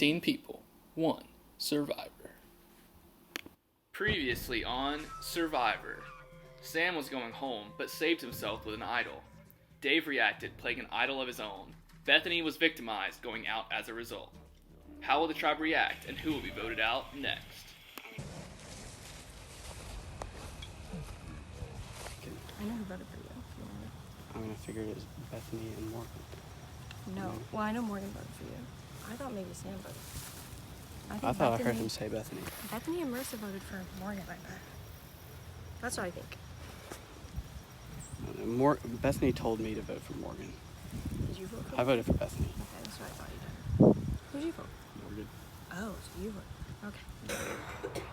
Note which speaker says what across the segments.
Speaker 1: 15 people, 1 survivor. Previously on Survivor, Sam was going home but saved himself with an idol. Dave reacted, playing an idol of his own. Bethany was victimized, going out as a result. How will the tribe react, and who will be voted out next?
Speaker 2: I know who voted for you.
Speaker 3: I'm gonna figure it is Bethany and Morgan.
Speaker 2: No, well, I know Morgan voted for you. I thought maybe Sam voted.
Speaker 3: I thought I heard him say Bethany.
Speaker 2: Bethany and Marissa voted for Morgan, I bet. That's what I think.
Speaker 3: Bethany told me to vote for Morgan.
Speaker 2: Did you vote for
Speaker 3: I voted for Bethany.
Speaker 2: Okay, that's what I thought you did. Who'd you vote?
Speaker 3: Morgan.
Speaker 2: Oh, so you voted. Okay.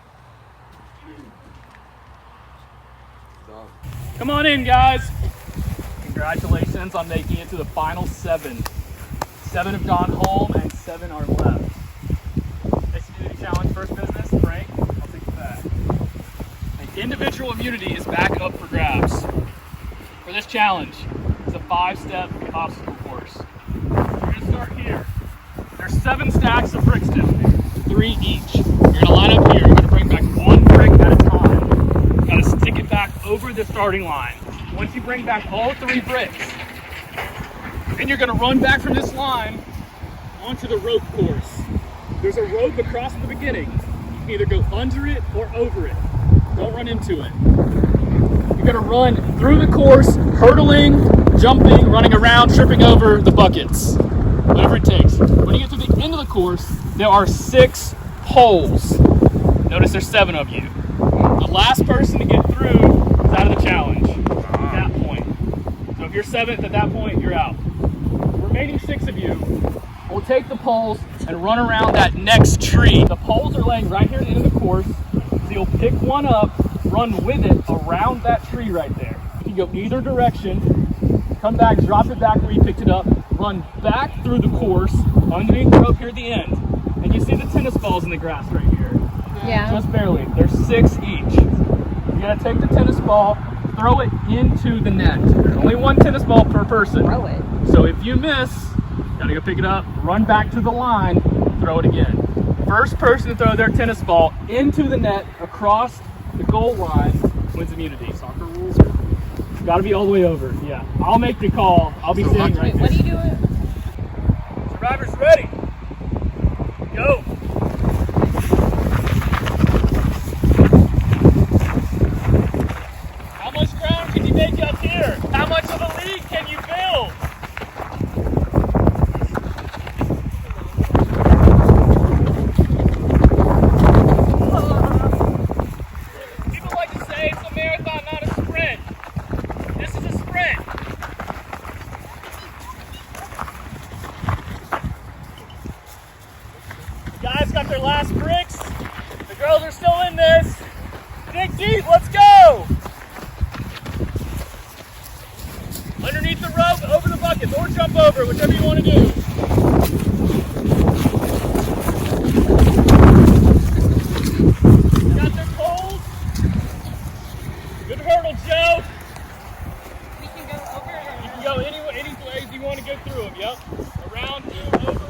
Speaker 1: Come on in, guys. Congratulations on making it to the final 7. 7 have gone home and 7 are left. This immunity challenge, first business, Frank, I'll take you back. And individual immunity is back up for grabs. For this challenge, it's a 5-step obstacle course. We're gonna start here. There's 7 stacks of bricks down here, 3 each. You're gonna line up here. You're gonna bring back 1 brick at a time. You gotta stick it back over the starting line. Once you bring back all 3 bricks, then you're gonna run back from this line onto the rope course. There's a rope across the beginning. You can either go under it or over it. Don't run into it. You're gonna run through the course, hurdling, jumping, running around, tripping over the buckets. Whatever it takes. When you get to the end of the course, there are 6 holes. Notice there's 7 of you. The last person to get through is out of the challenge at that point. So if you're 7th at that point, you're out. The remaining 6 of you will take the poles and run around that next tree. The poles are laying right here at the end of the course. So you'll pick one up, run with it around that tree right there. You can go either direction, come back, drop it back where you picked it up, run back through the course, underneath the rope here at the end. And you see the tennis balls in the grass right here.
Speaker 2: Yeah.
Speaker 1: Just barely. There's 6 each. You gotta take the tennis ball, throw it into the net. There's only 1 tennis ball per person.
Speaker 2: Throw it.
Speaker 1: So if you miss, you gotta go pick it up, run back to the line, throw it again. First person to throw their tennis ball into the net across the goal line wins immunity. Soccer rules. Gotta be all the way over. Yeah. I'll make the call. I'll be sitting right there.
Speaker 2: What are you doing?
Speaker 1: Survivors ready. Go. How much ground can you make up here? How much of a lead can you build? People like to say it's a marathon, not a sprint. This is a sprint. The guys got their last bricks. The girls are still in this. Dig deep, let's go! Underneath the rope, over the buckets, or jump over, whichever you want to do. Got their poles. Good hurdle, Joe.
Speaker 2: We can go over
Speaker 1: You
Speaker 2: and
Speaker 1: can go any ways you want to go through them, yep. Around, through, over.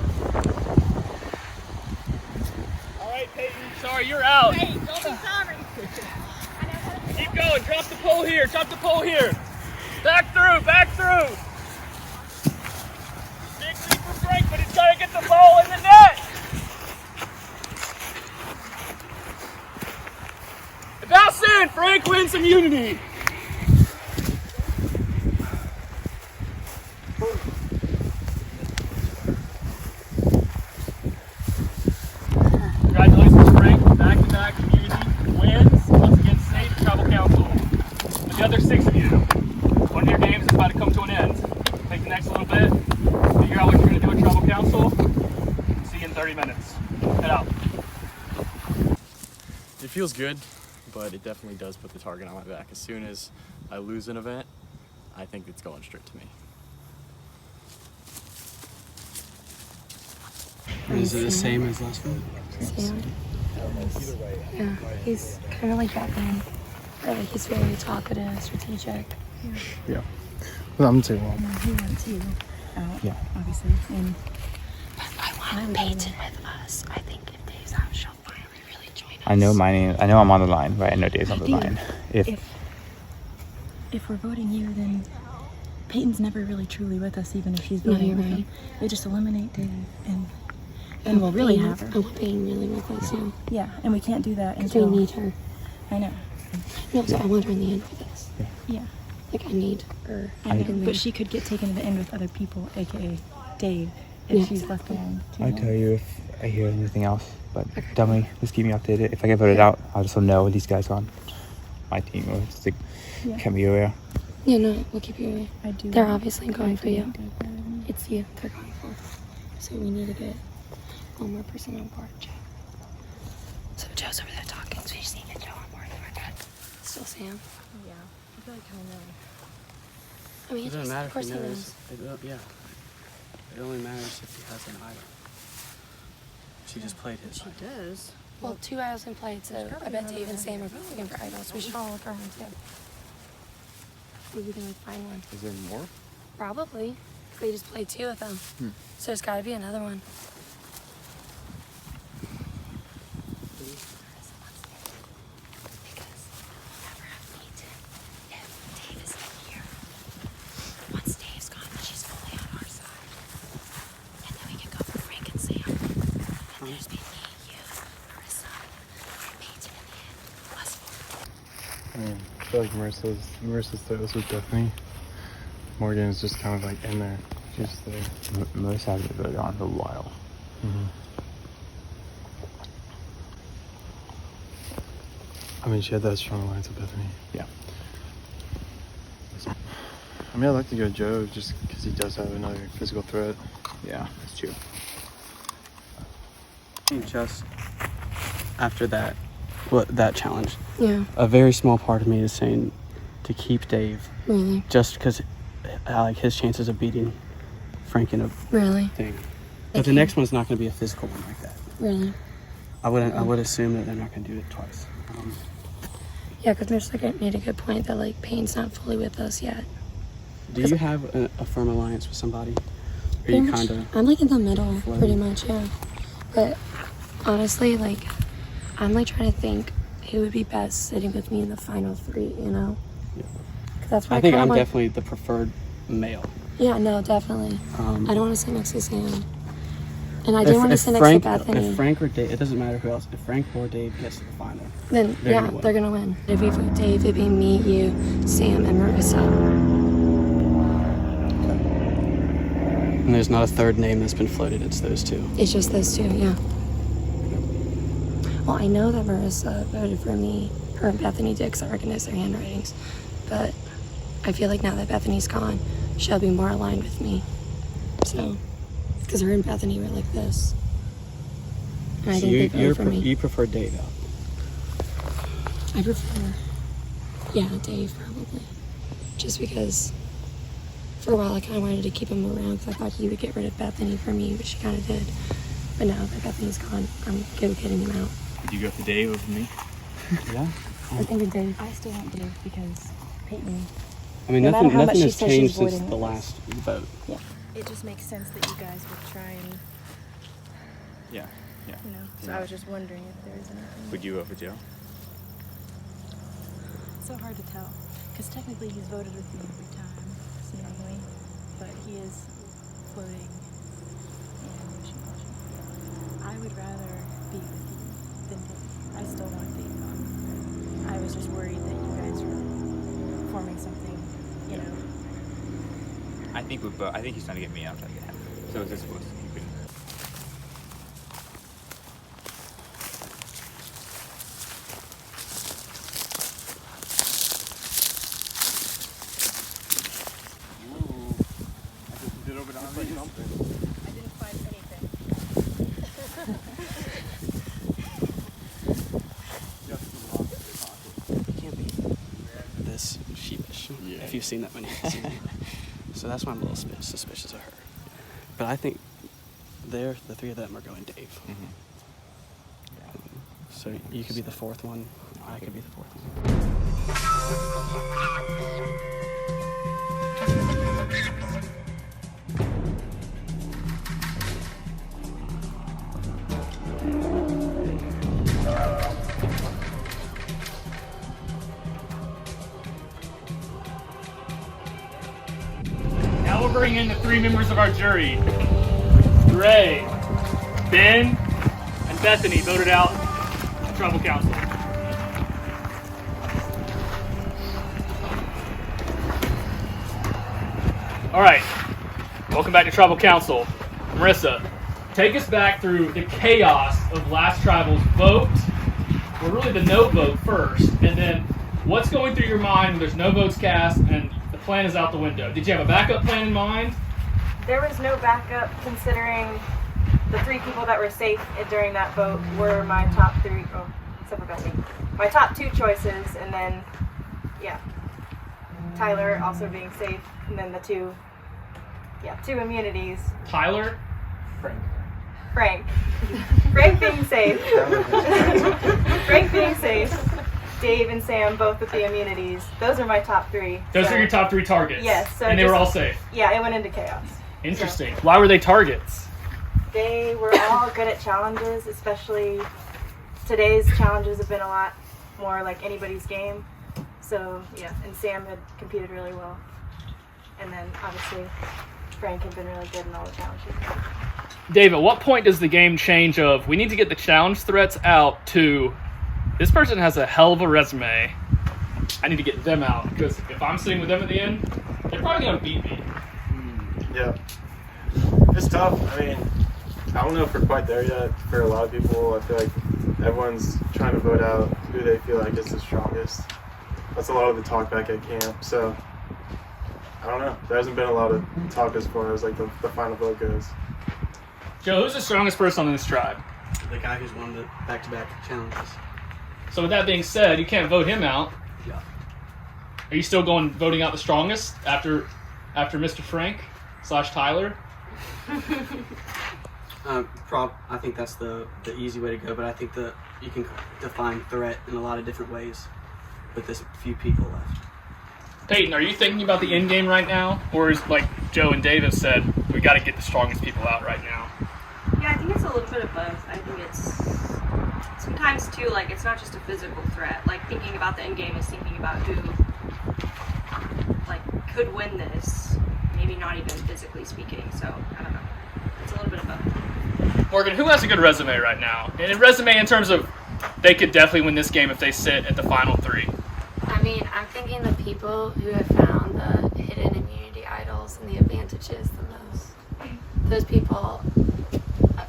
Speaker 1: All right, Peyton, sorry, you're out.
Speaker 2: Hey, don't be sorry.
Speaker 1: Keep going, drop the pole here, drop the pole here. Back through, back through. Big leap for Frank, but he's got to get the ball in the net. If that's in, Frank wins immunity. Congratulations, Frank. Back-to-back immunity wins. Once again, state tribal council. And the other 6 of you, one of your games is about to come to an end. Take the next little bit, figure out what you're going to do at tribal council. See you in 30 minutes. Head out.
Speaker 4: It feels good, but it definitely does put the target on my back. As soon as I lose an event, I think it's going straight to me.
Speaker 3: Is it the same as last week?
Speaker 5: Yeah, he's kind of like Batman. Like he's very talkative, strategic.
Speaker 6: Yeah. Well, I'm too well.
Speaker 5: He wants you out,
Speaker 6: Yeah.
Speaker 5: obviously. And I want Peyton with us. I think if Dave's out, she'll finally really join us.
Speaker 6: I know my name. I know I'm on the line, right? I know Dave's on the
Speaker 2: Dave,
Speaker 6: line. If
Speaker 2: If we're voting you, then Peyton's never really truly with us, even if she's
Speaker 5: No,
Speaker 2: voting
Speaker 5: you're
Speaker 2: with
Speaker 5: right.
Speaker 2: him. We just eliminate Dave, and then we'll really have her.
Speaker 5: I want Peyton really with us now.
Speaker 2: Yeah, and we can't do that
Speaker 5: Because we
Speaker 2: until...
Speaker 5: need her.
Speaker 2: I know.
Speaker 5: No, so I want her in the end with us.
Speaker 2: Yeah.
Speaker 5: Like, I need her.
Speaker 2: I know.
Speaker 5: in
Speaker 2: But
Speaker 5: there.
Speaker 2: she could get taken to the end with other people, aka Dave, if
Speaker 5: Yeah.
Speaker 2: she's left alone. too
Speaker 6: I
Speaker 2: long.
Speaker 6: tell you if I hear anything else, but definitely just keep me updated. If I get voted out, I'll just know these guys on my team or just to
Speaker 2: Yeah.
Speaker 6: keep me aware.
Speaker 5: Yeah, no, we'll keep you away.
Speaker 2: I do.
Speaker 5: They're obviously going for you.
Speaker 2: Dave better than me.
Speaker 5: It's you they're going for. So we need to get one more person on board, Joe. So Joe's over there talking, so we just need to get Joe on board and we're good. Still Sam?
Speaker 2: Yeah. I feel like I know.
Speaker 5: I mean,
Speaker 3: It doesn't matter
Speaker 5: of course
Speaker 3: if
Speaker 5: he
Speaker 3: he
Speaker 5: knows.
Speaker 3: knows. Yeah. It only matters if he has an idol. She just played his idol.
Speaker 2: does.
Speaker 5: Well, 2 idols been played, so I bet Dave and Sam are both looking for idols. We should all look around too. Maybe we can like find one.
Speaker 4: Is there more?
Speaker 5: Probably. They just played 2 of them. So there's gotta be another one. Because we'll never have Peyton if Dave isn't here. Once Dave's gone, she's fully on our side. And then we can go for Frank and Sam. And there's me, you, Marissa, and Peyton in the end. Us 4.
Speaker 7: I mean, I feel like Marissa's throws with Bethany. Morgan is just kind of like in there. She's just there.
Speaker 6: Melissa hasn't voted on for a while.
Speaker 7: I mean, she had that strong alliance with Bethany.
Speaker 6: Yeah.
Speaker 7: I mean, I'd like to go Joe just because he does have another physical threat.
Speaker 6: Yeah, that's true.
Speaker 3: Just after that challenge,
Speaker 5: Yeah,
Speaker 3: a very small part of me is saying to keep Dave
Speaker 5: really,
Speaker 3: just because I like his chances of beating Frank in a
Speaker 5: really,
Speaker 3: thing. But the next one's not going to be a physical one like that.
Speaker 5: really.
Speaker 3: I would assume that they're not going to do it twice.
Speaker 5: Yeah, because there's like made a good point that like Payne's not fully with us yet.
Speaker 3: Do you have a firm alliance with somebody? Or
Speaker 5: Pretty
Speaker 3: you
Speaker 5: much,
Speaker 3: kind of?
Speaker 5: I'm like in the middle,
Speaker 3: floating?
Speaker 5: pretty much, yeah. But honestly, like, I'm like trying to think who would be best sitting with me in the final 3, you know?
Speaker 3: Yeah.
Speaker 5: 'Cause that's what
Speaker 3: I think
Speaker 5: kinda
Speaker 3: I'm
Speaker 5: want.
Speaker 3: definitely the preferred male.
Speaker 5: Yeah, no, definitely. I don't want to sit next to Sam. And I
Speaker 3: If-
Speaker 5: do want to
Speaker 3: if
Speaker 5: sit next
Speaker 3: Frank-
Speaker 5: to Bethany.
Speaker 3: If Frank or Dave, it doesn't matter who else. If Frank or Dave gets to the final,
Speaker 5: Then,
Speaker 3: they're
Speaker 5: yeah,
Speaker 3: gonna win.
Speaker 5: they're going to win. If we vote Dave, it'd be me, you, Sam, and Marissa.
Speaker 3: and there's not a third name that's been floated, it's those 2.
Speaker 5: It's just those 2, yeah. Well, I know that Marissa voted for me. Her and Bethany did because I recognize their handwritings. But I feel like now that Bethany's gone, she'll be more aligned with me. So, because her and Bethany were like this. And I
Speaker 3: So
Speaker 5: think they voted for me.
Speaker 3: you prefer Dave out.
Speaker 5: I prefer, yeah, Dave probably. Just because for a while I kind of wanted to keep him around because I thought he would get rid of Bethany for me, which he kind of did. But now that Bethany's gone, I'm good with getting him out.
Speaker 1: Would you go for Dave over me?
Speaker 3: Yeah.
Speaker 5: I think with Dave.
Speaker 2: I still want Dave because Peyton.
Speaker 3: I mean,
Speaker 2: No matter how much
Speaker 3: nothing
Speaker 2: she
Speaker 3: has
Speaker 2: says she's
Speaker 3: changed since
Speaker 2: avoiding
Speaker 3: the
Speaker 2: us.
Speaker 3: last vote.
Speaker 8: It just makes sense that you guys would try and,
Speaker 1: Yeah.
Speaker 8: you know. So I was just wondering if there's anything.
Speaker 1: Would you vote for Joe?
Speaker 8: It's so hard to tell, because technically he's voted with me every time, seemingly, but he is floating and wishy-washy. I would rather be with you than Dave. I still want Dave on. I was just worried that you guys were forming something, you know.
Speaker 9: I think he's trying to get me out. Trying to get him. So is this supposed to keep it?
Speaker 8: I didn't find anything.
Speaker 3: You can't be this sheepish if you've seen that many. So that's why I'm a little suspicious of her. But I think the 3 of them are going Dave. So you could be the 4th one. I could be the 4th one.
Speaker 1: bring in the 3 members of our jury. Ray, Ben, and Bethany voted out tribal council. All right, welcome back to tribal council. Marissa, take us back through the chaos of last tribal's vote, or really the no vote first, and then what's going through your mind when there's no votes cast and the plan is out the window? Did you have a backup plan in mind?
Speaker 8: There was no backup considering the 3 people that were safe during that vote were my top 3, except for Bethany. My top 2 choices, and then, yeah, Tyler also being safe, and then the 2 immunities.
Speaker 1: Tyler?
Speaker 8: Frank. Frank being safe. Frank being safe. Dave and Sam both with the immunities. Those are my top 3.
Speaker 1: Those are your top 3 targets?
Speaker 8: Yes. So
Speaker 1: and they were all safe?
Speaker 8: Yeah, it went into chaos.
Speaker 1: Interesting. So, why were they targets?
Speaker 8: They were all good at challenges, especially today's challenges have been a lot more like anybody's game. So, yeah, and Sam had competed really well. And then, obviously, Frank had been really good in all the challenges.
Speaker 1: Dave, at what point does the game change of we need to get the challenge threats out to this person has a hell of a resume, I need to get them out, because if I'm sitting with them at the end, they're probably going to beat me.
Speaker 7: Yeah. It's tough. I mean, I don't know if we're quite there yet for a lot of people. I feel like everyone's trying to vote out who they feel like is the strongest. That's a lot of the talk back at camp. So, I don't know. There hasn't been a lot of talk as far as like the final vote goes.
Speaker 1: Joe, who's the strongest person on this tribe?
Speaker 3: The guy who's won the back-to-back challenges.
Speaker 1: So with that being said, you can't vote him out.
Speaker 3: Yeah.
Speaker 1: Are you still voting out the strongest after Mr. Frank / Tyler?
Speaker 3: I think that's the easy way to go, but I think that you can define threat in a lot of different ways with this few people left.
Speaker 1: Peyton, are you thinking about the end game right now? Or is, like Joe and Dave have said, we got to get the strongest people out right now?
Speaker 10: Yeah, I think it's a little bit of both. I think it's sometimes too, like, it's not just a physical threat. Like, thinking about the end game is thinking about who, like, could win this. Maybe not even physically speaking, so I don't know. It's a little bit of both.
Speaker 1: Morgan, who has a good resume right now? And a resume in terms of they could definitely win this game if they sit at the final 3.
Speaker 5: I mean, I'm thinking the people who have found the hidden immunity idols and the advantages the most. Those people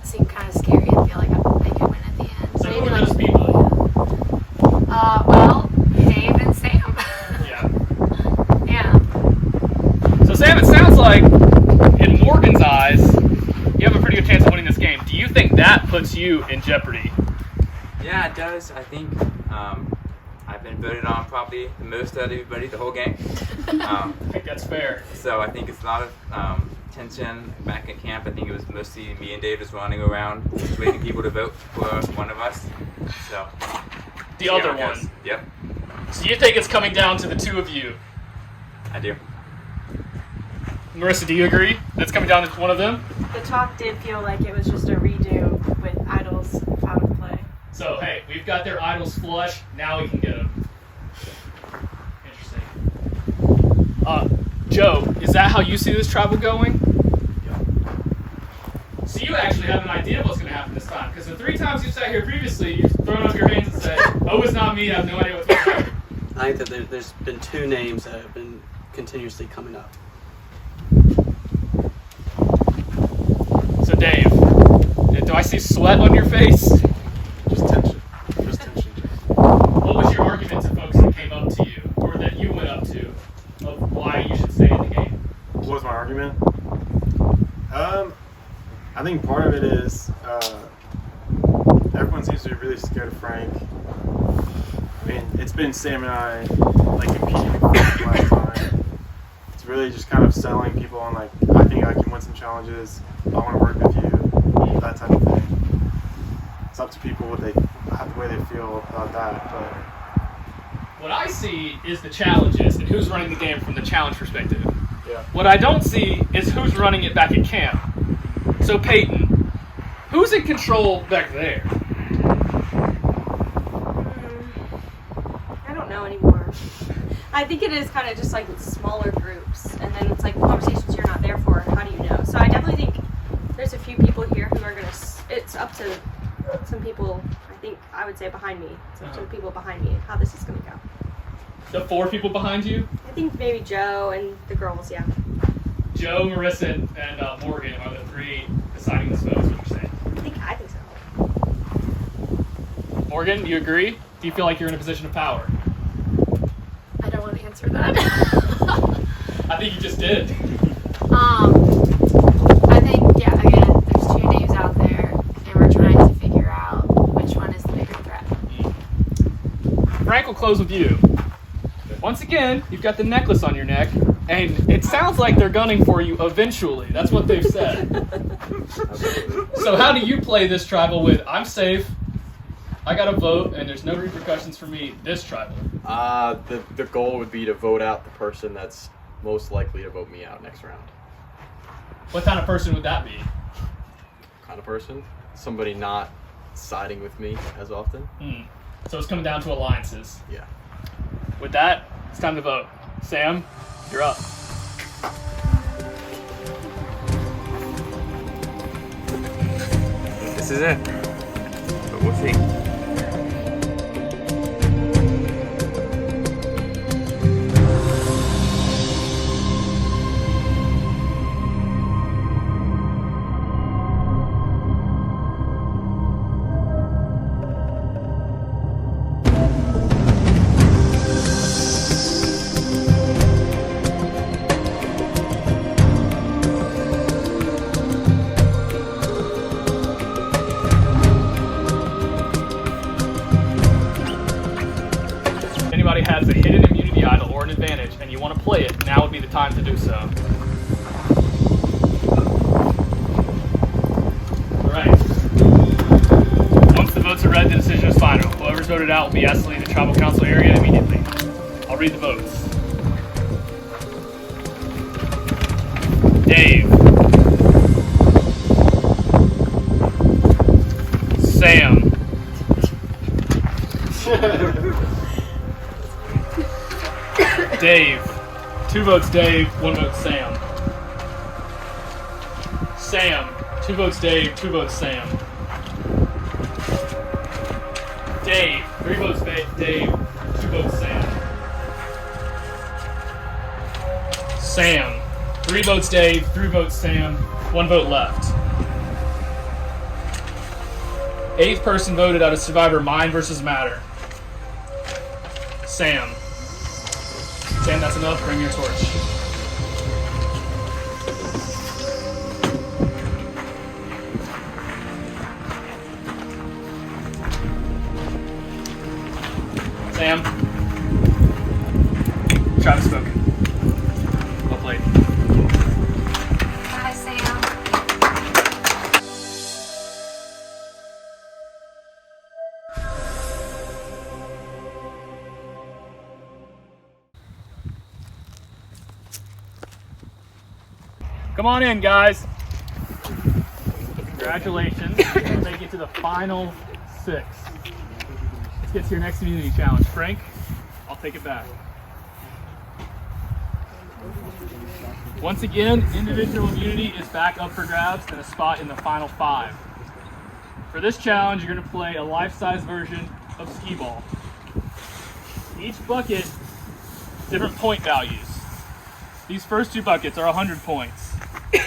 Speaker 5: seem kind of scary and feel like they could win at the end.
Speaker 1: So who are those people?
Speaker 5: Well, Dave and Sam.
Speaker 1: Yeah.
Speaker 5: Yeah.
Speaker 1: So Sam, it sounds like, in Morgan's eyes, you have a pretty good chance of winning this game. Do you think that puts you in jeopardy?
Speaker 9: Yeah, it does. I think I've been voted on probably the most out of everybody the whole game.
Speaker 1: I think that's fair.
Speaker 9: So I think it's a lot of tension back at camp. I think it was mostly me and Dave just running around waiting people to vote for one of us. So
Speaker 1: The other one.
Speaker 9: Yep,
Speaker 1: So you think it's coming down to the 2 of you?
Speaker 9: I do.
Speaker 1: Marissa, do you agree? That's coming down to one of them?
Speaker 8: The talk did feel like it was just a redo with idols out of play.
Speaker 1: So, hey, we've got their idols flush. Now we can get them. Interesting. Joe, is that how you see this tribal going?
Speaker 3: Yeah.
Speaker 1: So you actually have an idea of what's going to happen this time. Because the 3 times you sat here previously, you've thrown up your hands and said, oh, it's not me, I have no idea what's going to happen.
Speaker 3: I think that there's been 2 names that have been continuously coming up.
Speaker 1: So, Dave, do I see sweat on your face?
Speaker 7: Just tension. Just tension.
Speaker 1: What was your argument to folks that came up to you, or that you went up to, of why you should stay in the game?
Speaker 7: What was my argument? I think part of it is everyone seems to be really scared of Frank. I mean, it's been Sam and I like competing for the last time. It's really just kind of selling people on like, I think I can win some challenges. I want to work with you, that type of thing. It's up to people what the way they feel about that. But
Speaker 1: What I see is the challenges and who's running the game from the challenge perspective.
Speaker 7: yeah,
Speaker 1: What I don't see is who's running it back at camp. So Peyton, who's in control back there?
Speaker 10: I don't know anymore. I think it is kind of just like smaller groups, and then it's like conversations you're not there for. How do you know? So I definitely think there's a few people here who are gonna. It's up to some people. I think I would say behind me. It's up to the people behind me how this is gonna go.
Speaker 1: The 4 people behind you?
Speaker 10: I think maybe Joe and the girls. Yeah.
Speaker 1: Joe, Marissa, and Morgan are the 3 deciding this vote. Is what you're saying?
Speaker 10: I think so.
Speaker 1: Morgan, do you agree? Do you feel like you're in a position of power?
Speaker 5: I don't want to answer that.
Speaker 1: I think you just did.
Speaker 5: I think, yeah, again, there's 2 names out there, and we're trying to figure out which one is the bigger threat.
Speaker 1: Frank will close with you. Once again, you've got the necklace on your neck, and it sounds like they're gunning for you eventually. That's what they've said. So how do you play this tribal with, I'm safe, I got a vote, and there's no repercussions for me, this tribal?
Speaker 4: The goal would be to vote out the person that's most likely to vote me out next round.
Speaker 1: What kind of person would that be?
Speaker 4: Kind of person? Somebody not siding with me as often.
Speaker 1: So it's coming down to alliances.
Speaker 4: Yeah.
Speaker 1: With that, it's time to vote. Sam, you're up.
Speaker 9: This is it. But we'll see.
Speaker 1: Has a hidden immunity idol or an advantage and you want to play it, now would be the time to do so. Alright. Once the votes are read, the decision is final. Whoever's voted out will be asked to leave the tribal council area immediately. I'll read the votes. Dave. Sam. Dave. 2 votes Dave, 1 vote Sam. Sam. 2 votes Dave, 2 votes Sam. Dave. 3 votes Dave, 2 votes Sam. Sam. 3 votes Dave, 3 votes Sam, 1 vote left. 8th person voted out of Survivor Mind vs. Matter. Sam. Sam, that's enough. Bring your torch. Sam. Travis spoken. Well played.
Speaker 5: Bye, Sam.
Speaker 1: Come on in, guys. Congratulations. We'll make it to the final 6. Let's get to your next immunity challenge. Frank, I'll take it back. Once again, individual immunity is back up for grabs and a spot in the final 5. For this challenge, you're going to play a life-size version of skee ball. Each bucket, different point values. These first 2 buckets are 100 points.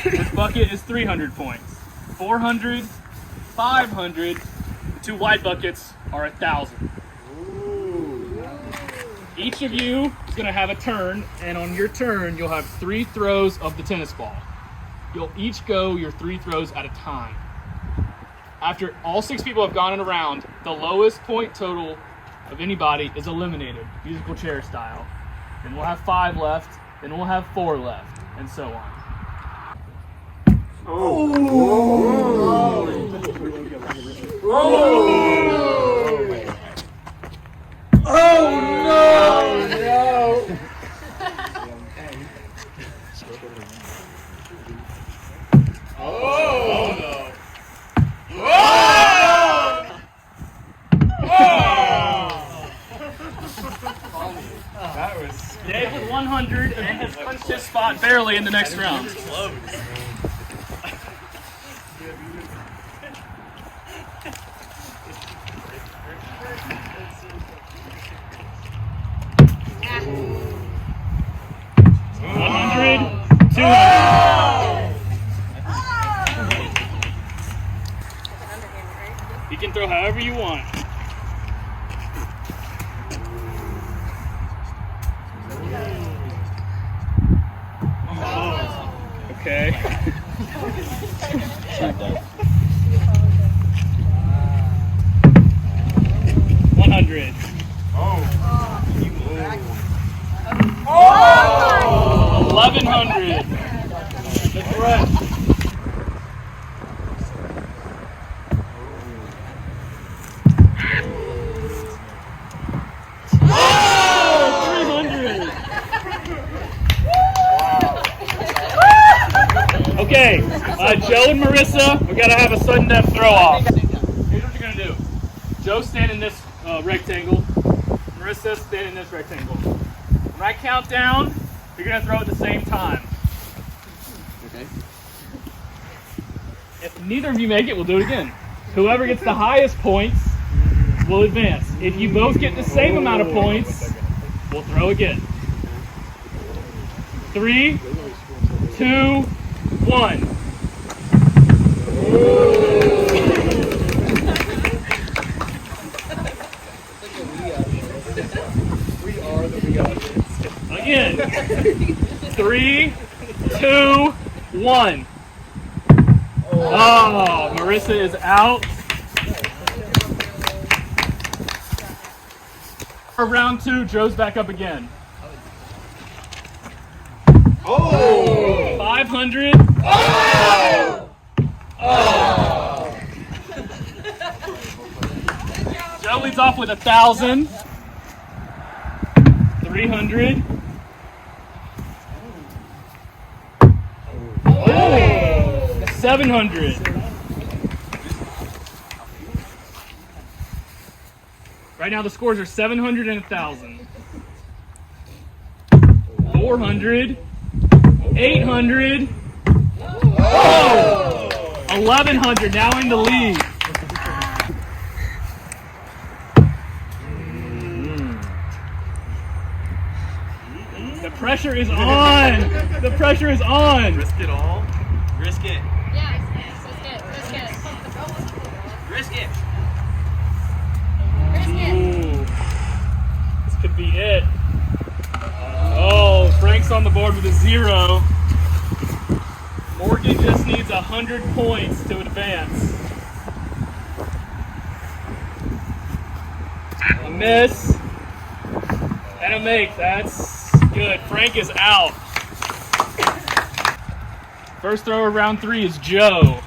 Speaker 1: This bucket is 300 points. 400, 500, the 2 wide buckets are 1,000. Each of you is going to have a turn, and on your turn, you'll have 3 throws of the tennis ball. You'll each go your 3 throws at a time. After all 6 people have gone in a round, the lowest point total of anybody is eliminated, musical chair style. Then we'll have 5 left, then we'll have 4 left, and so on. That was Dave with 100 and has punched his spot barely in the next round.
Speaker 7: Close.
Speaker 1: You can throw however you want. Okay. 100. Oh. 1100. The threat. Okay, Joe and Marissa, we gotta have a sudden death throw off. Here's what you're gonna do. Joe stand in this rectangle. Marissa stand in this rectangle. When I count down, you're gonna throw at the same time.
Speaker 3: Okay.
Speaker 1: If neither of you make it, we'll do it again. Whoever gets the highest points will advance. If you both get the same amount of points, we'll throw again. 3, 2, 1. Again. 3, 2, 1. Oh, Marissa is out. For round 2, Joe's back up again. Oh! 500. Oh! Oh! Joe leads off with 1,000. 300. Oh! 700. Right now the scores are 700 and 1,000. 400. 800. Oh! 1,100, now in the lead. The pressure is on. The pressure is on.
Speaker 7: Risk it all.
Speaker 11: Risk it.
Speaker 10: Yeah, risk it.
Speaker 11: Risk it.
Speaker 1: Ooh. This could be it. Oh, Frank's on the board with a 0. Morgan just needs 100 points to advance. A miss. And a make. That's good. Frank is out. First thrower round 3 is Joe.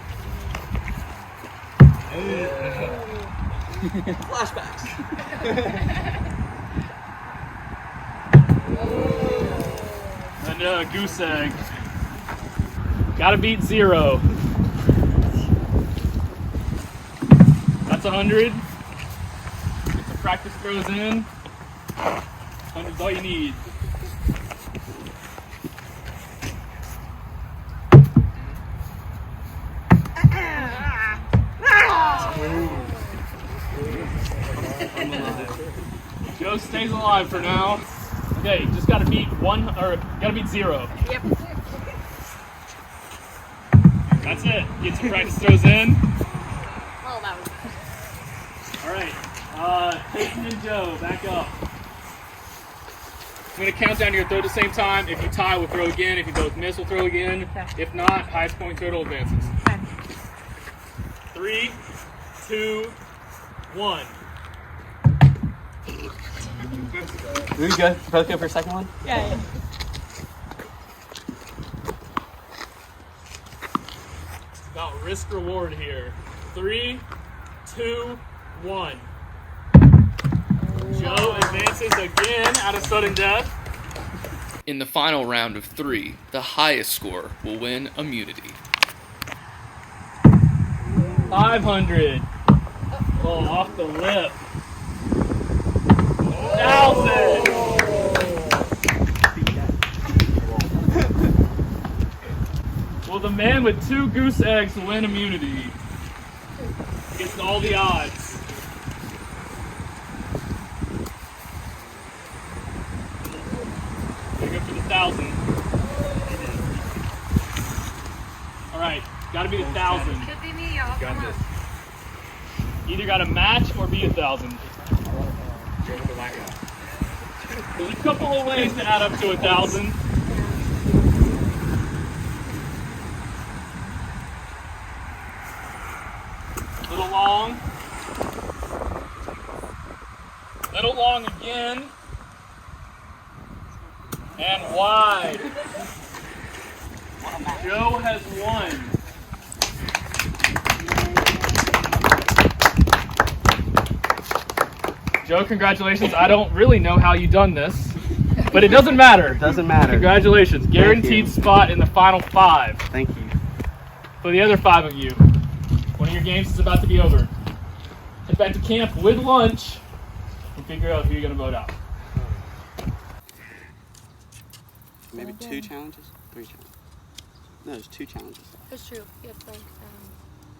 Speaker 3: Flashbacks.
Speaker 1: And a goose egg. Gotta beat 0. That's 100. Get some practice throws in. 100's all you need. Joe stays alive for now. Okay, just gotta beat 0.
Speaker 10: Yep.
Speaker 1: That's it. Get some practice throws in.
Speaker 10: Well, that was.
Speaker 1: Alright, Peyton and Joe, back up. I'm gonna count down your throw at the same time. If you tie, we'll throw again. If you both miss, we'll throw again.
Speaker 8: Okay.
Speaker 1: If not, highest point total advances.
Speaker 8: Okay.
Speaker 1: 3, 2, 1.
Speaker 3: We good? Both go for a second one?
Speaker 8: Yeah.
Speaker 1: It's about risk reward here. 3, 2, 1. Joe advances again out of sudden death.
Speaker 12: In the final round of 3, the highest score will win immunity.
Speaker 1: 500. Oh, off the lip. 1,000. Will the man with 2 goose eggs win immunity against all the odds? Gonna go for the 1,000. All right, gotta be the 1,000.
Speaker 10: Could be me, y'all. Come on.
Speaker 1: Either gotta match or be 1,000. There's a couple of ways to add up to 1,000. Little long. Little long again. And wide. Joe has won. Joe, congratulations. I don't really know how you done this, but it doesn't matter.
Speaker 3: It doesn't matter.
Speaker 1: Congratulations. Guaranteed spot in the final 5.
Speaker 3: Thank you.
Speaker 1: For the other 5 of you, one of your games is about to be over. Head back to camp with lunch and figure out who you're going to vote out.
Speaker 3: Maybe 2 challenges? 3 challenges? No, there's 2 challenges.
Speaker 5: That's true. You have Frank,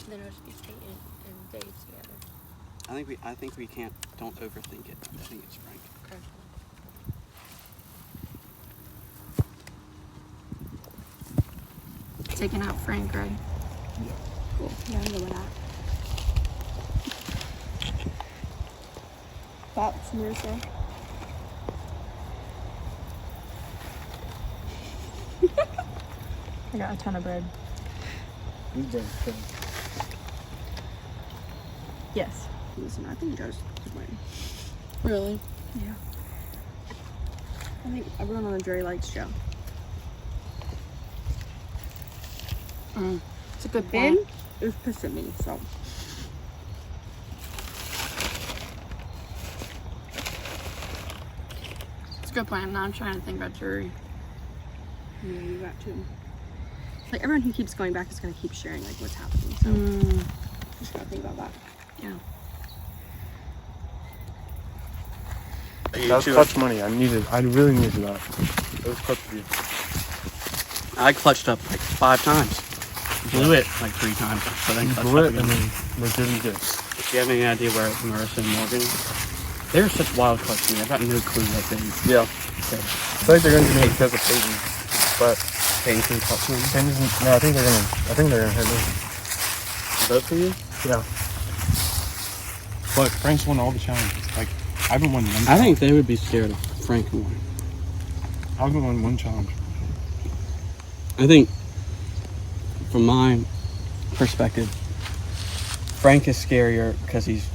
Speaker 5: then it'll just be Peyton and Dave together.
Speaker 3: I think we don't overthink it. I think it's Frank.
Speaker 5: Okay. Taking out Frank, right?
Speaker 6: Yeah.
Speaker 5: Cool. Yeah, I'm going out. Thoughts, Marissa?
Speaker 2: I got a ton of bread. Yes.
Speaker 5: Listen, I think Joe's winning. Really?
Speaker 2: Yeah.
Speaker 5: I think everyone on the jury likes Joe. It's a good plan. It was pissed at me, so. It's a good plan. Now I'm trying to think about jury. Yeah, you got to. It's like everyone who keeps going back is going to keep sharing like what's happening. So just gotta think about that. Yeah.
Speaker 7: That was clutch money. I really needed that. It was clutch for you.
Speaker 3: I clutched up like 5 times. Blew it like 3 times. But then clutched
Speaker 7: Blew
Speaker 3: up
Speaker 7: it
Speaker 3: again.
Speaker 7: and then legitimately did.
Speaker 3: Do you have any idea where Marissa and Morgan? They were such wild clutch to me. I've got no clue what they.
Speaker 7: Yeah.
Speaker 3: Okay.
Speaker 7: I feel like they're going to be because of Peyton, but
Speaker 3: Peyton's gonna clutch them.
Speaker 7: no, I think they're gonna hit me.
Speaker 3: Vote for you?
Speaker 7: Yeah. But Frank's won all the challenges. Like I haven't won one.
Speaker 3: I think they would be scared of Frank more.
Speaker 7: I haven't won one challenge.
Speaker 3: I think, from my perspective, Frank is scarier because he's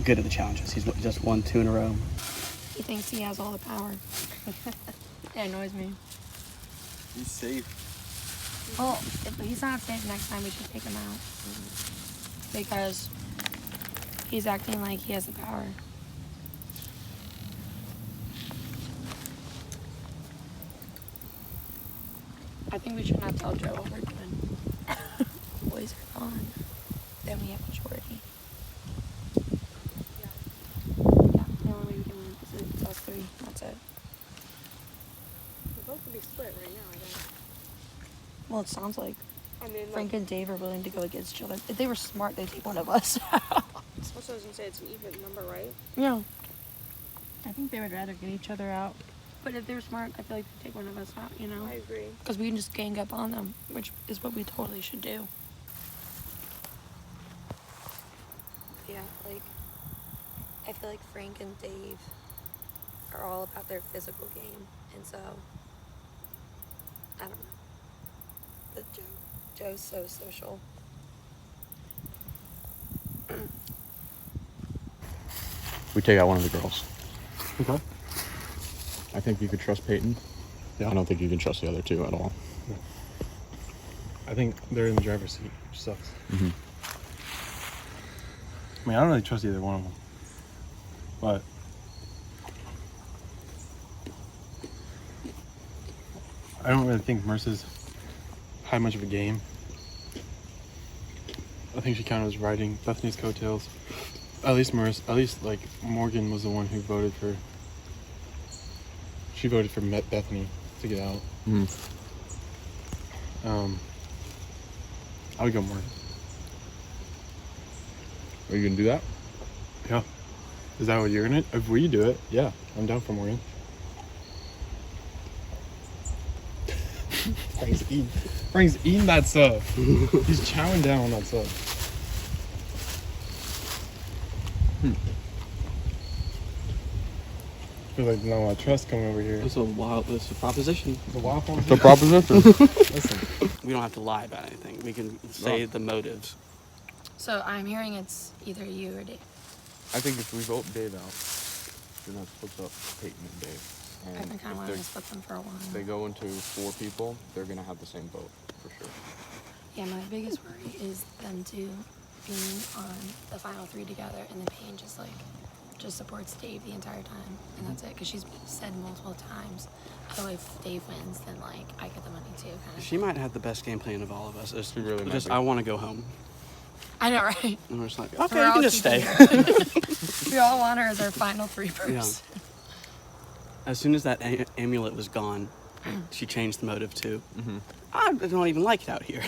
Speaker 3: good at the challenges. He's just won 2 in a row.
Speaker 5: He thinks he has all the power. It annoys me.
Speaker 3: He's safe.
Speaker 5: Well, if he's not safe next time, we should take him out. Because he's acting like he has the power. I think we should not tell Joe what we're doing. Boys are gone. Then we have majority. Yeah, the only way we can win is us 3. That's it.
Speaker 10: We're both gonna be split right now, I guess.
Speaker 5: Well, it sounds like
Speaker 10: I mean,
Speaker 5: Frank and Dave are willing to go against each other. If they were smart, they'd take one of us out.
Speaker 10: that's what I was gonna say. It's an even number, right?
Speaker 5: Yeah.
Speaker 2: I think they would rather get each other out.
Speaker 5: But if they're smart, I feel like they'd take one of us out, you know?
Speaker 10: I agree.
Speaker 5: Because we can just gang up on them, which is what we totally should do. Yeah, like, I feel like Frank and Dave are all about their physical game. And so, I don't know. But Joe's so social.
Speaker 4: We take out one of the girls.
Speaker 7: Okay.
Speaker 4: I think you could trust Peyton.
Speaker 7: Yeah.
Speaker 4: I don't think you can trust the other 2 at all.
Speaker 7: I think they're in the driver's seat, which sucks.
Speaker 4: Mm-hmm.
Speaker 7: I mean, I don't really trust either one of them. But I don't really think Marissa's had much of a game. I think she kind of was riding Bethany's coattails. At least like Morgan was the one who voted for. She voted for Bethany to get out. I would go Morgan.
Speaker 11: Are you gonna do that?
Speaker 7: Yeah. Is that what you're gonna? If we do it, yeah, I'm down for Morgan. Frank's eating that stuff. He's chowing down on that stuff. I feel like there's not a lot of trust coming over here.
Speaker 3: It's a proposition.
Speaker 7: It's a wild
Speaker 11: It's a proposition.
Speaker 7: Listen.
Speaker 3: We don't have to lie about anything. We can say the motives.
Speaker 5: So I'm hearing it's either you or Dave.
Speaker 11: I think if we vote Dave out, then that splits up Peyton and Dave. And
Speaker 5: I've been kind of wanting to split them for a while.
Speaker 11: if they go into 4 people, they're gonna have the same vote for sure.
Speaker 5: Yeah, my biggest worry is them two being on the final 3 together, and then Payne just supports Dave the entire time, and that's it. Because she's said multiple times, "Oh, if Dave wins, then like I get the money too." Kind of.
Speaker 3: She might have the best game plan of all of us. It's
Speaker 11: really might
Speaker 3: just
Speaker 11: be.
Speaker 3: I want to go home.
Speaker 5: I know, right?
Speaker 3: And we're just like,
Speaker 5: So
Speaker 3: okay,
Speaker 5: we're
Speaker 3: you
Speaker 5: all
Speaker 3: can just stay.
Speaker 5: keeping we all want her as our final 3 person.
Speaker 3: Yeah. As soon as that amulet was gone, she changed the motive to, I don't even like it out here.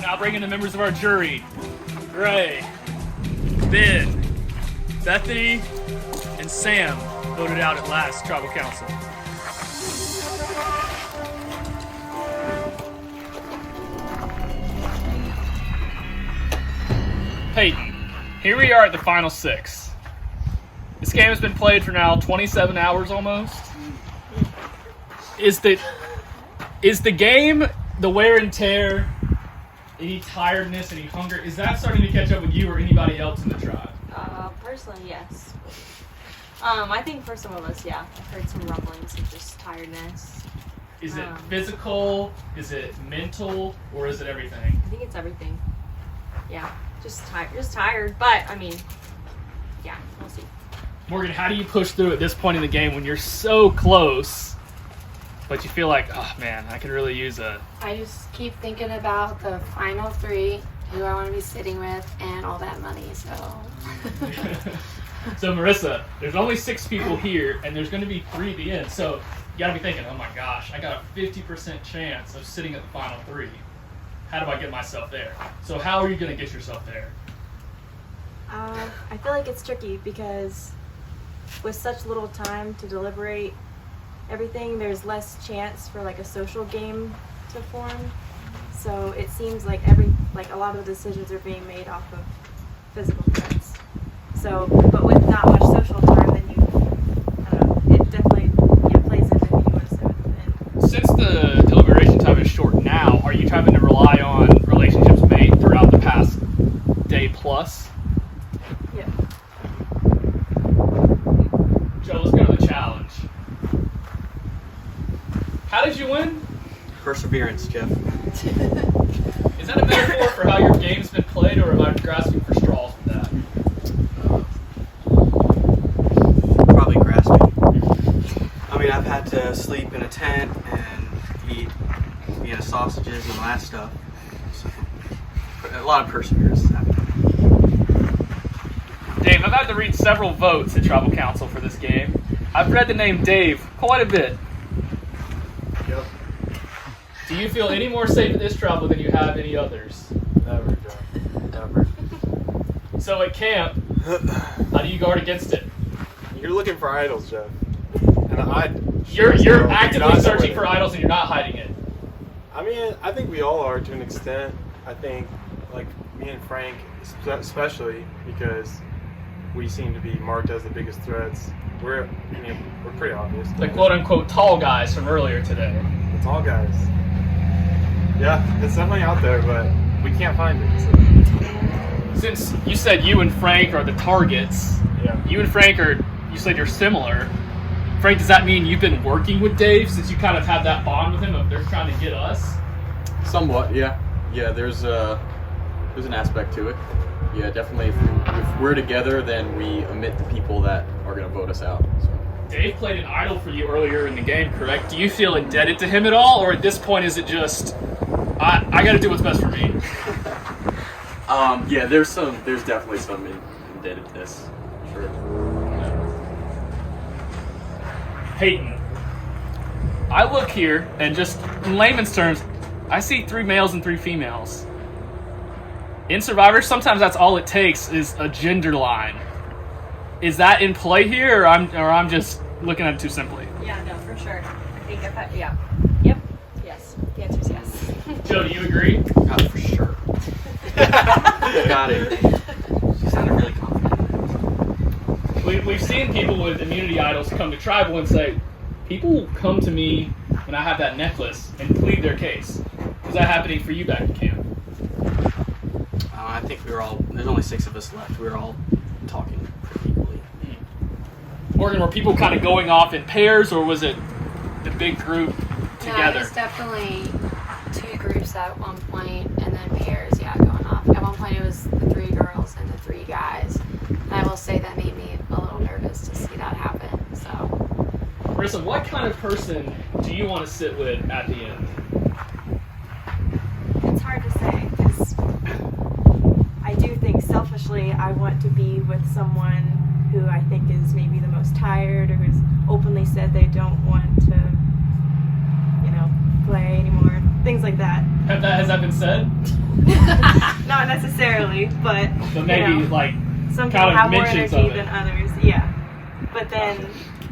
Speaker 1: Now bringing the members of our jury. Gray, Ben, Bethany, and Sam voted out at last tribal council. Peyton, here we are at the final 6. This game has been played for now 27 hours almost. Is the game, the wear and tear, any tiredness, any hunger, is that starting to catch up with you or anybody else in the tribe?
Speaker 10: Personally, yes. I think for some of us, yeah. I've heard some rumblings of just tiredness.
Speaker 1: Is it physical? Is it mental? Or is it everything?
Speaker 10: I think it's everything. Yeah, just tired. But I mean, yeah, we'll see.
Speaker 1: Morgan, how do you push through at this point in the game when you're so close, but you feel like, oh man, I could really use a...
Speaker 5: I just keep thinking about the final 3, who I want to be sitting with, and all that money, so...
Speaker 1: So Marissa, there's only 6 people here, and there's going to be 3 at the end, so you got to be thinking, oh my gosh, I got a 50% chance of sitting at the final 3. How do I get myself there? So how are you going to get yourself there?
Speaker 8: I feel like it's tricky because with such little time to deliberate everything, there's less chance for like a social game to form. So it seems like a lot of the decisions are being made off of physical threats. So, but with not much social time, then I don't know, it definitely plays into who you want to sit with.
Speaker 1: Since the deliberation time is short now, are you having to rely on relationships made throughout the past day plus?
Speaker 8: Yeah.
Speaker 1: Joe, let's go to the challenge. How did you win?
Speaker 3: Perseverance, Jeff.
Speaker 1: Is that a metaphor for how your game's been played, or am I grasping for straws with that?
Speaker 3: Probably grasping. I mean, I've had to sleep in a tent and eat sausages and all that stuff. So, a lot of perseverance.
Speaker 1: Dave, I've had to read several votes at Tribal Council for this game. I've read the name Dave quite a bit.
Speaker 7: Yep.
Speaker 1: Do you feel any more safe at this tribal than you have any others?
Speaker 7: Never, John. Never.
Speaker 1: So at camp, how do you guard against it?
Speaker 7: You're looking for idols, Jeff. And
Speaker 1: You're actively searching for idols and you're not hiding it.
Speaker 7: I mean, I think we all are to an extent. I think, like, me and Frank, especially, because we seem to be marked as the biggest threats. We're pretty obvious.
Speaker 1: The quote-unquote tall guys from earlier today.
Speaker 7: The tall guys. Yeah, it's definitely out there, but we can't find it. So.
Speaker 1: Since you said you and Frank are the targets, you and Frank you said you're similar. Frank, does that mean you've been working with Dave since you kind of have that bond with him of they're trying to get us?
Speaker 4: Somewhat, yeah. Yeah, there's there's an aspect to it. Yeah, definitely. If we're together, then we omit the people that are going to vote us out. So.
Speaker 1: Dave played an idol for you earlier in the game, correct? Do you feel indebted to him at all, or at this point is it just, I got to do what's best for me?
Speaker 4: Yeah, there's definitely some indebtedness, sure.
Speaker 1: Peyton, I look here, and just in layman's terms, I see 3 males and 3 females. In Survivor, sometimes that's all it takes is a gender line. Is that in play here, or I'm just looking at it too simply?
Speaker 10: Yeah, no, for sure. I think yeah. Yep. Yes. The answer is yes.
Speaker 1: Joe, do you agree?
Speaker 3: For sure. Got it. She sounded really confident.
Speaker 1: We've seen people with immunity idols come to Tribal and say, people come to me when I have that necklace and plead their case. Was that happening for you back in camp?
Speaker 3: I think there's only 6 of us left. We were all talking pretty equally.
Speaker 1: Morgan, were people kind of going off in pairs, or was it the big group together?
Speaker 5: No, it was definitely 2 groups at one point, and then pairs, going off. At one point it was the 3 girls and the 3 guys. And I will say that made me a little nervous to see that happen, so.
Speaker 1: Marissa, what kind of person do you want to sit with at the end?
Speaker 8: It's hard to say, because I do think selfishly I want to be with someone who I think is maybe the most tired, or who's openly said they don't want to, play anymore. Things like that.
Speaker 1: Has that been said?
Speaker 8: Not necessarily, but
Speaker 1: maybe
Speaker 8: some people
Speaker 1: kind of
Speaker 8: have more
Speaker 1: mentions
Speaker 8: energy
Speaker 1: of it.
Speaker 8: than others. Yeah. But then,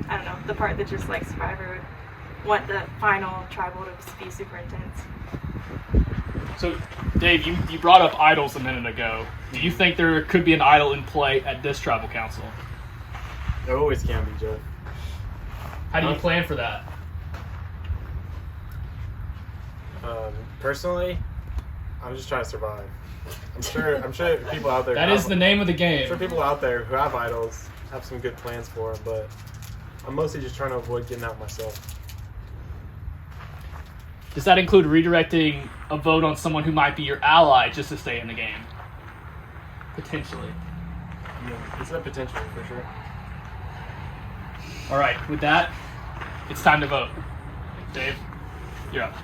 Speaker 8: I don't know, the part that just like Survivor would want the final Tribal to be superintendents.
Speaker 1: So, Dave, you brought up idols a minute ago. Do you think there could be an idol in play at this Tribal Council?
Speaker 7: There always can be, Joe.
Speaker 1: How do you plan for that?
Speaker 7: Personally, I'm just trying to survive. I'm sure people out there.
Speaker 1: That is the name of the game.
Speaker 7: I'm sure people out there who have idols have some good plans for them, but I'm mostly just trying to avoid getting out myself.
Speaker 1: Does that include redirecting a vote on someone who might be your ally just to stay in the game? Potentially.
Speaker 7: Yeah, it's a potential for sure.
Speaker 1: All right, with that, it's time to vote. Dave, you're up.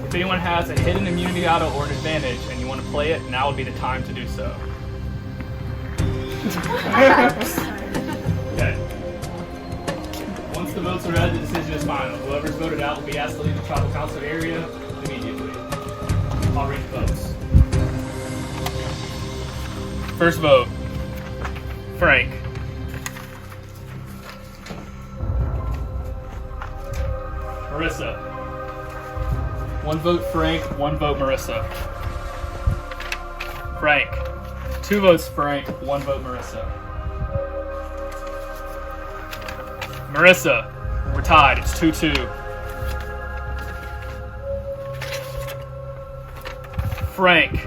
Speaker 1: If anyone has a hidden immunity idol or an advantage and you want to play it, now would be the time to do so. Okay. Once the votes are read, the decision is final. Whoever's voted out will be asked to leave the Tribal Council area immediately. I'll read the votes. First vote, Frank. Marissa. 1 vote Frank, 1 vote Marissa. Frank. 2 votes Frank, 1 vote Marissa. Marissa. We're tied. It's 2-2. Frank.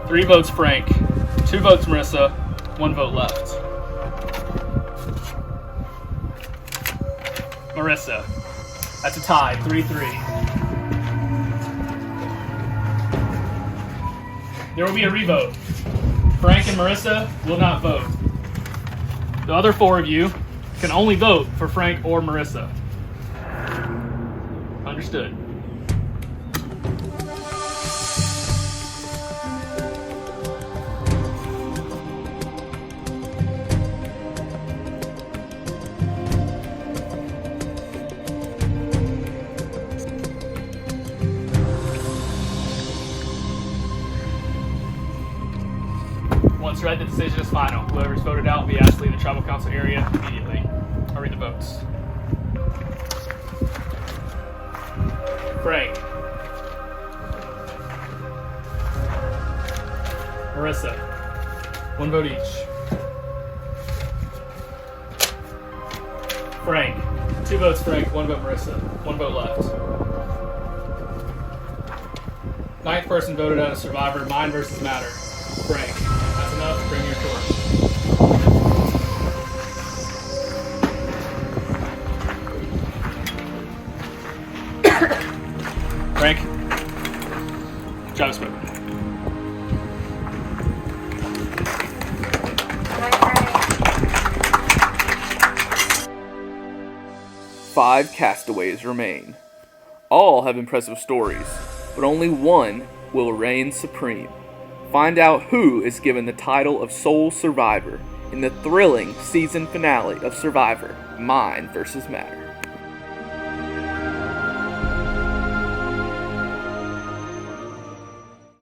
Speaker 1: 3 votes Frank, 2 votes Marissa, 1 vote left. Marissa. That's a tie. 3-3. There will be a revote. Frank and Marissa will not vote. The other 4 of you can only vote for Frank or Marissa. Understood. Once read, the decision is final. Whoever's voted out will be asked to leave the Tribal Council area immediately. I'll read the votes. Frank. Marissa. 1 vote each. Frank. 2 votes Frank, 1 vote Marissa. 1 vote left. 9th person voted out a survivor. Mind versus matter. Frank. That's enough. Bring your torch. Frank. Job is spoken.
Speaker 12: Five castaways remain. All have impressive stories, but only one will reign supreme. Find out who is given the title of sole survivor in the thrilling season finale of Survivor, Mind vs. Matter.